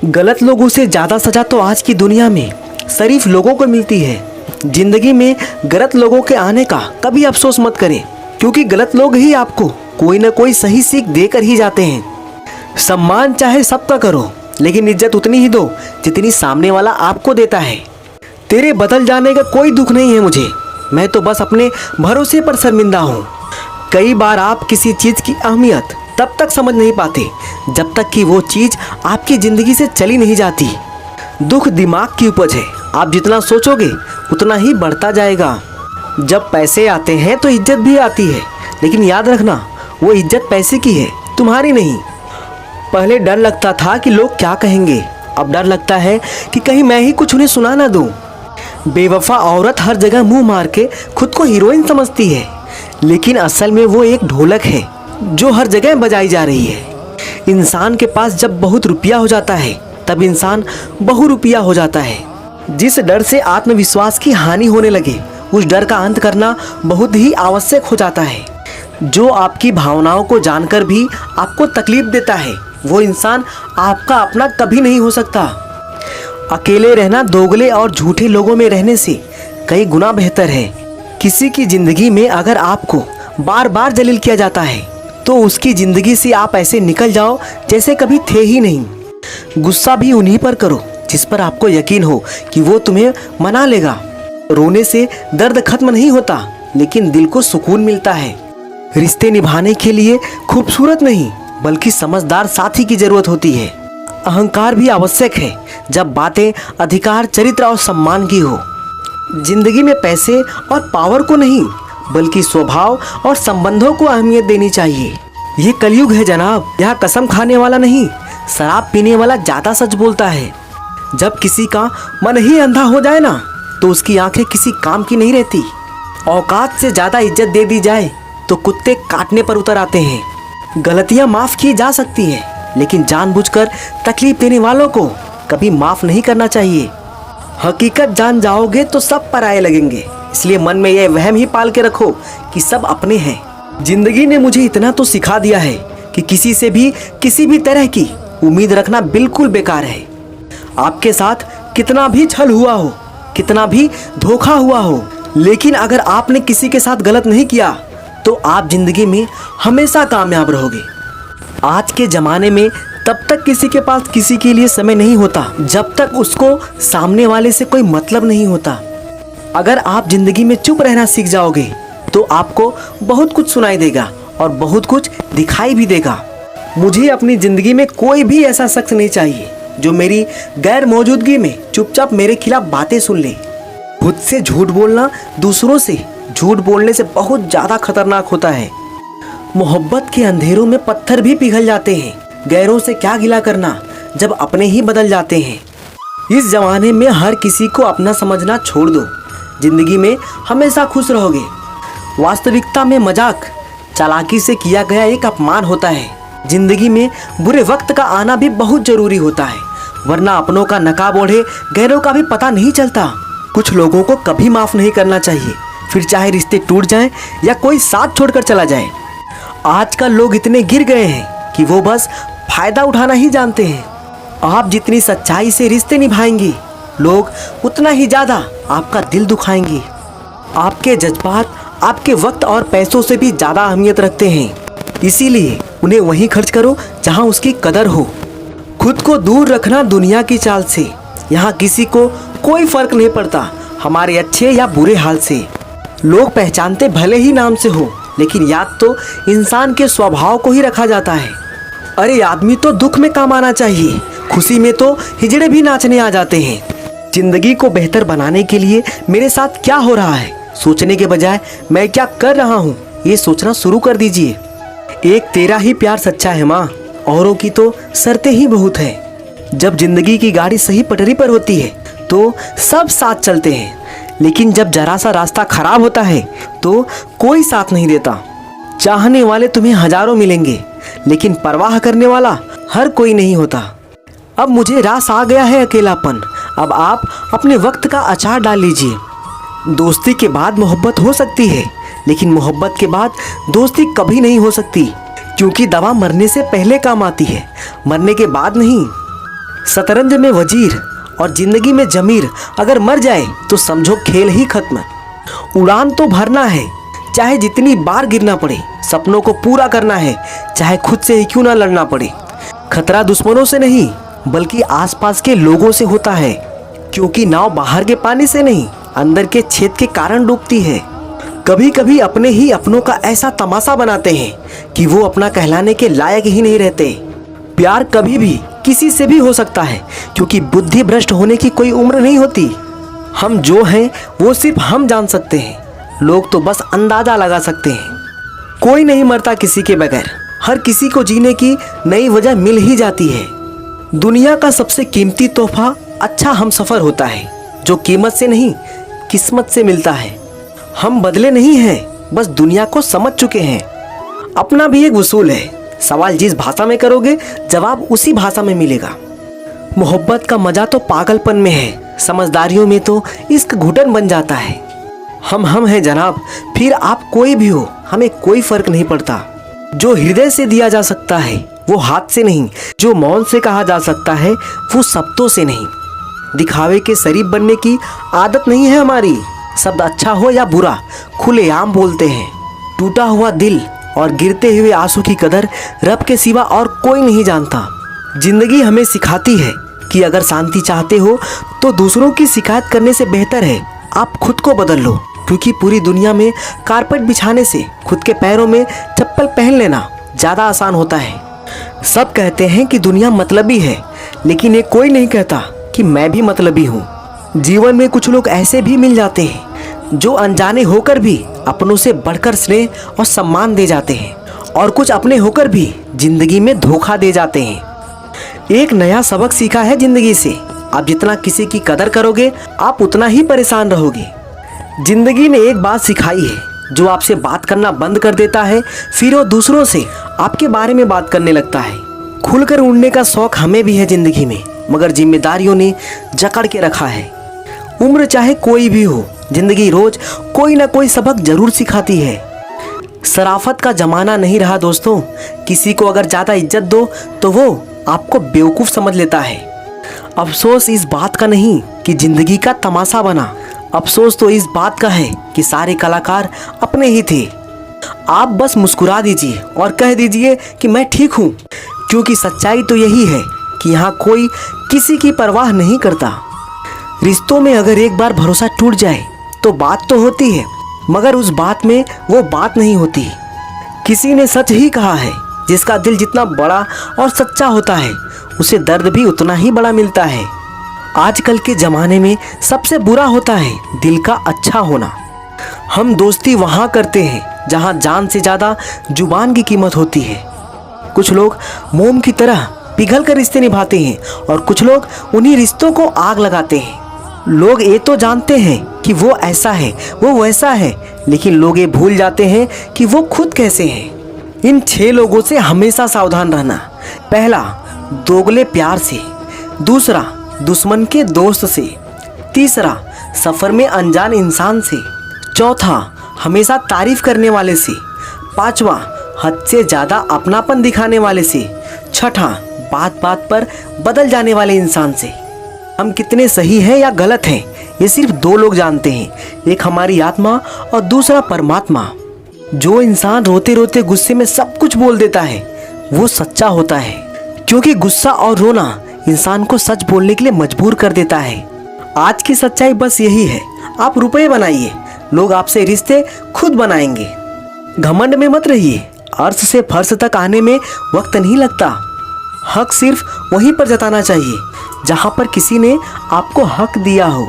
गलत लोगों से ज़्यादा सज़ा तो आज की दुनिया में शरीफ लोगों को मिलती है। ज़िंदगी में गलत लोगों के आने का कभी अफसोस मत करें, क्योंकि गलत लोग ही आपको कोई ना कोई सही सीख देकर ही जाते हैं। सम्मान चाहे सबका करो, लेकिन इज्जत उतनी ही दो जितनी सामने वाला आपको देता है। तेरे बदल जाने का कोई दुख नहीं है मुझे, मैं तो बस अपने भरोसे पर शर्मिंदा हूँ। कई बार आप किसी चीज़ की अहमियत तब तक समझ नहीं पाते जब तक कि वो चीज़ आपकी ज़िंदगी से चली नहीं जाती। दुख दिमाग की उपज है, आप जितना सोचोगे उतना ही बढ़ता जाएगा। जब पैसे आते हैं तो इज्जत भी आती है, लेकिन याद रखना वो इज्जत पैसे की है, तुम्हारी नहीं। पहले डर लगता था कि लोग क्या कहेंगे, अब डर लगता है कि कहीं मैं ही कुछ उन्हें सुना ना दूँ। बेवफा औरत हर जगह मुंह मार के खुद को हीरोइन समझती है, लेकिन असल में वो एक ढोलक है जो हर जगह बजाई जा रही है। इंसान के पास जब बहुत रुपया हो जाता है तब इंसान बहुरुपया हो जाता है। जिस डर से आत्मविश्वास की हानि होने लगे, उस डर का अंत करना बहुत ही आवश्यक हो जाता है। जो आपकी भावनाओं को जानकर भी आपको तकलीफ देता है, वो इंसान आपका अपना कभी नहीं हो सकता। अकेले रहना दोगले और झूठे लोगों में रहने से कई गुना बेहतर है। किसी की ज़िंदगी में अगर आपको बार बार जलील किया जाता है तो उसकी ज़िंदगी से आप ऐसे निकल जाओ जैसे कभी थे ही नहीं। गुस्सा भी उन्हीं पर करो जिस पर आपको यकीन हो कि वो तुम्हें मना लेगा। रोने से दर्द खत्म नहीं होता, लेकिन दिल को सुकून मिलता है। रिश्ते निभाने के लिए खूबसूरत नहीं बल्कि समझदार साथी की ज़रूरत होती है। अहंकार भी आवश्यक है जब बातें अधिकार, चरित्र और सम्मान की हो। जिंदगी में पैसे और पावर को नहीं बल्कि स्वभाव और संबंधों को अहमियत देनी चाहिए। ये कलयुग है जनाब, यहाँ कसम खाने वाला नहीं, शराब पीने वाला ज़्यादा सच बोलता है। जब किसी का मन ही अंधा हो जाए ना, तो उसकी आंखें किसी काम की नहीं रहती। औकात से ज़्यादा इज्जत दे दी जाए तो कुत्ते काटने पर उतर आते हैं। गलतियाँ माफ़ की जा सकती हैं, लेकिन जानबूझकर तकलीफ देने वालों को कभी माफ़ नहीं करना चाहिए। हकीकत जान जाओगे तो सब पराये लगेंगे, इसलिए मन में यह वहम ही पाल के रखो कि सब अपने हैं। जिंदगी ने मुझे इतना तो सिखा दिया है कि किसी से भी किसी भी तरह की उम्मीद रखना बिल्कुल बेकार है। आपके साथ कितना भी छल हुआ हो, कितना भी धोखा हुआ हो, लेकिन अगर आपने किसी के साथ गलत नहीं किया तो आप जिंदगी में हमेशा कामयाब रहोगे। आज के ज़माने में तब तक किसी के पास किसी के लिए समय नहीं होता जब तक उसको सामने वाले से कोई मतलब नहीं होता। अगर आप जिंदगी में चुप रहना सीख जाओगे तो आपको बहुत कुछ सुनाई देगा और बहुत कुछ दिखाई भी देगा। मुझे अपनी ज़िंदगी में कोई भी ऐसा शख्स नहीं चाहिए जो मेरी गैर मौजूदगी में चुपचाप मेरे खिलाफ बातें सुन ले। खुद से झूठ बोलना दूसरों से झूठ बोलने से बहुत ज़्यादा खतरनाक होता है। मोहब्बत के अंधेरों में पत्थर भी पिघल जाते हैं। गैरों से क्या गिला करना जब अपने ही बदल जाते हैं। इस जमाने में हर किसी को अपना समझना छोड़ दो, जिंदगी में हमेशा खुश रहोगे। वास्तविकता में मजाक चालाकी से किया गया एक अपमान होता है। जिंदगी में बुरे वक्त का आना भी बहुत जरूरी होता है, वरना अपनों का नकाब ओढ़े गैरों का भी पता नहीं चलता। कुछ लोगों को कभी माफ़ नहीं करना चाहिए, फिर चाहे रिश्ते टूट जाएं या कोई साथ छोड़कर चला जाए। आजकल लोग इतने गिर गए हैं कि वो बस फ़ायदा उठाना ही जानते हैं। आप जितनी सच्चाई से रिश्ते निभाएंगे, लोग उतना ही ज़्यादा आपका दिल दुखाएंगे। आपके जज्बात आपके वक्त और पैसों से भी ज़्यादा अहमियत रखते हैं, इसीलिए उन्हें वहीं खर्च करो जहां उसकी कदर हो। खुद को दूर रखना दुनिया की चाल से। यहाँ किसी को कोई फ़र्क नहीं पड़ता हमारे अच्छे या बुरे हाल से। लोग पहचानते भले ही नाम से हो, लेकिन याद तो इंसान के स्वभाव को ही रखा जाता है। अरे आदमी तो दुख में काम आना चाहिए, खुशी में तो हिजड़े भी नाचने आ जाते हैं। जिंदगी को बेहतर बनाने के लिए मेरे साथ क्या हो रहा है सोचने के बजाय मैं क्या कर रहा हूँ ये सोचना शुरू कर दीजिए। एक तेरा ही प्यार सच्चा है माँ, औरों की तो शर्तें ही बहुत है। जब जिंदगी की गाड़ी सही पटरी पर होती है तो सब साथ चलते हैं, लेकिन जब जरा सा रास्ता खराब होता है तो कोई साथ नहीं देता। चाहने वाले तुम्हें हजारों मिलेंगे, लेकिन परवाह करने वाला हर कोई नहीं होता। अब मुझे रास आ गया है अकेलापन, अब आप अपने वक्त का अचार डाल लीजिए। दोस्ती के बाद मोहब्बत हो सकती है, लेकिन मोहब्बत के बाद दोस्ती कभी नहीं हो सकती, क्योंकि दवा मरने से पहले काम आती है, मरने के बाद नहीं। शतरंज में वजीर और जिंदगी में जमीर अगर मर जाए तो समझो खेल ही खत्म। उड़ान तो भरना है चाहे जितनी बार गिरना पड़े, सपनों को पूरा करना है चाहे खुद से ही क्यों ना लड़ना पड़े। खतरा दुश्मनों से नहीं बल्कि आसपास के लोगों से होता है, क्योंकि नाव बाहर के पानी से नहीं अंदर के छेद के कारण डूबती है। कभी कभी अपने ही अपनों का ऐसा तमाशा बनाते हैं कि वो अपना कहलाने के लायक ही नहीं रहते। प्यार कभी भी किसी से भी हो सकता है, क्योंकि बुद्धि भ्रष्ट होने की कोई उम्र नहीं होती। हम जो हैं वो सिर्फ हम जान सकते हैं, लोग तो बस अंदाजा लगा सकते हैं। कोई नहीं मरता किसी के बगैर, हर किसी को जीने की नई वजह मिल ही जाती है। दुनिया का सबसे कीमती तोहफा अच्छा हमसफर होता है, जो कीमत से नहीं किस्मत से मिलता है। हम बदले नहीं हैं, बस दुनिया को समझ चुके हैं। अपना भी एक उसूल है, सवाल जिस भाषा में करोगे जवाब उसी भाषा में मिलेगा। मोहब्बत का मजा तो पागलपन में है, समझदारियों में तो इश्क घुटन बन जाता है। हम हैं जनाब, फिर आप कोई भी हो, हमें कोई फर्क नहीं पड़ता। जो हृदय से दिया जा सकता है वो हाथ से नहीं, जो मौन से कहा जा सकता है वो शब्दों से नहीं। दिखावे के शरीफ बनने की आदत नहीं है हमारी। शब्द अच्छा हो या बुरा खुलेआम बोलते हैं। टूटा हुआ दिल और गिरते हुए आंसू की कदर रब के सिवा और कोई नहीं जानता। जिंदगी हमें सिखाती है कि अगर शांति चाहते हो तो दूसरों की शिकायत करने से बेहतर है आप खुद को बदल लो, क्योंकि पूरी दुनिया में कारपेट बिछाने से खुद के पैरों में चप्पल पहन लेना ज़्यादा आसान होता है। सब कहते हैं कि दुनिया मतलबी है, लेकिन ये कोई नहीं कहता कि मैं भी मतलबी हूँ। जीवन में कुछ लोग ऐसे भी मिल जाते हैं जो अनजाने होकर भी अपनों से बढ़कर स्नेह और सम्मान दे जाते हैं, और कुछ अपने होकर भी जिंदगी में धोखा दे जाते हैं। एक नया सबक सीखा है जिंदगी से, आप जितना किसी की कदर करोगे आप उतना ही परेशान रहोगे। जिंदगी ने एक बात सिखाई है, जो आपसे बात करना बंद कर देता है फिर वो दूसरों से आपके बारे में बात करने लगता है। खुलकर उड़ने का शौक हमें भी है जिंदगी में, मगर जिम्मेदारियों ने जकड़ के रखा है। उम्र चाहे कोई भी हो, जिंदगी रोज कोई ना कोई सबक जरूर सिखाती है। शराफत का जमाना नहीं रहा दोस्तों, किसी को अगर ज़्यादा इज्जत दो तो वो आपको बेवकूफ़ समझ लेता है। अफसोस इस बात का नहीं कि जिंदगी का तमाशा बना, अफसोस तो इस बात का है कि सारे कलाकार अपने ही थे। आप बस मुस्कुरा दीजिए और कह दीजिए कि मैं ठीक हूँ, क्योंकि सच्चाई तो यही है कि यहाँ कोई किसी की परवाह नहीं करता। रिश्तों में अगर एक बार भरोसा टूट जाए तो बात तो होती है, मगर उस बात में वो बात नहीं होती। किसी ने सच ही कहा है, जिसका दिल जितना बड़ा और सच्चा होता है उसे दर्द भी उतना ही बड़ा मिलता है। आजकल के ज़माने में सबसे बुरा होता है दिल का अच्छा होना। हम दोस्ती वहाँ करते हैं जहाँ जान से ज़्यादा जुबान की कीमत होती है। कुछ लोग मोम की तरह पिघल कर रिश्ते निभाते हैं और कुछ लोग उन्हीं रिश्तों को आग लगाते हैं। लोग ये तो जानते हैं कि वो ऐसा है वो वैसा है, लेकिन लोग ये भूल जाते हैं कि वो खुद कैसे हैं। इन 6 लोगों से हमेशा सावधान रहना। पहला, दोगले प्यार से। दूसरा, दुश्मन के दोस्त से। तीसरा, सफ़र में अनजान इंसान से। चौथा, हमेशा तारीफ करने वाले से। पांचवा, हद से ज़्यादा अपनापन दिखाने वाले से। छठा, बात बात पर बदल जाने वाले इंसान से। हम कितने सही हैं या गलत हैं ये सिर्फ 2 लोग जानते हैं, एक हमारी आत्मा और दूसरा परमात्मा। जो इंसान रोते रोते गुस्से में सब कुछ बोल देता है वो सच्चा होता है, क्योंकि गुस्सा और रोना इंसान को सच बोलने के लिए मजबूर कर देता है। आज की सच्चाई बस यही है, आप रुपए बनाइए, लोग आपसे रिश्ते खुद बनाएंगे। घमंड में मत रहिए, अर्श से फर्श तक आने में वक्त नहीं लगता। हक सिर्फ वहीं पर जताना चाहिए जहाँ पर किसी ने आपको हक दिया हो।